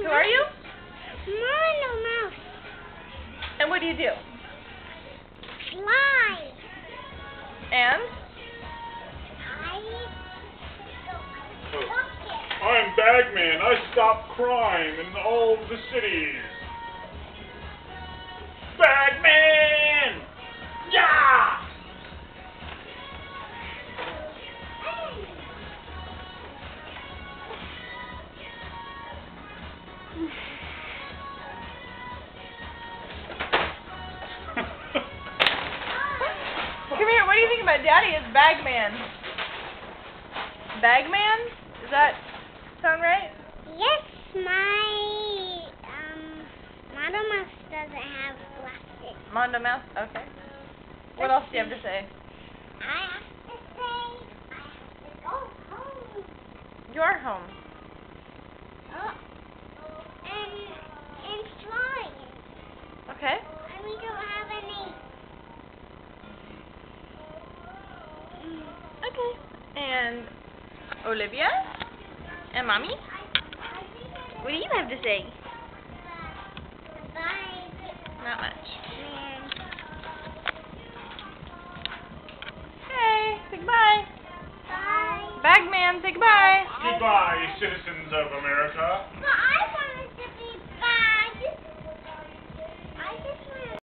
Who are you? Mono Mouse. And what do you do? Fly. And? I'm Bagman. I stop crime in all the cities. Bagman! Yeah! Come here, what do you think about Daddy as Bagman? Bagman? Does that sound right? Yes, my Mono Mouse doesn't have glasses. Mondo Mouse? Okay. What else do you have to say? I have to say I have to go home. Your home. Oh. And flying. Okay. And we don't have any. Okay. And Olivia? And Mommy? What do you have to say? Bye. Not much. And Hey, say goodbye. bye. Bagman, say goodbye. Goodbye, citizens of America.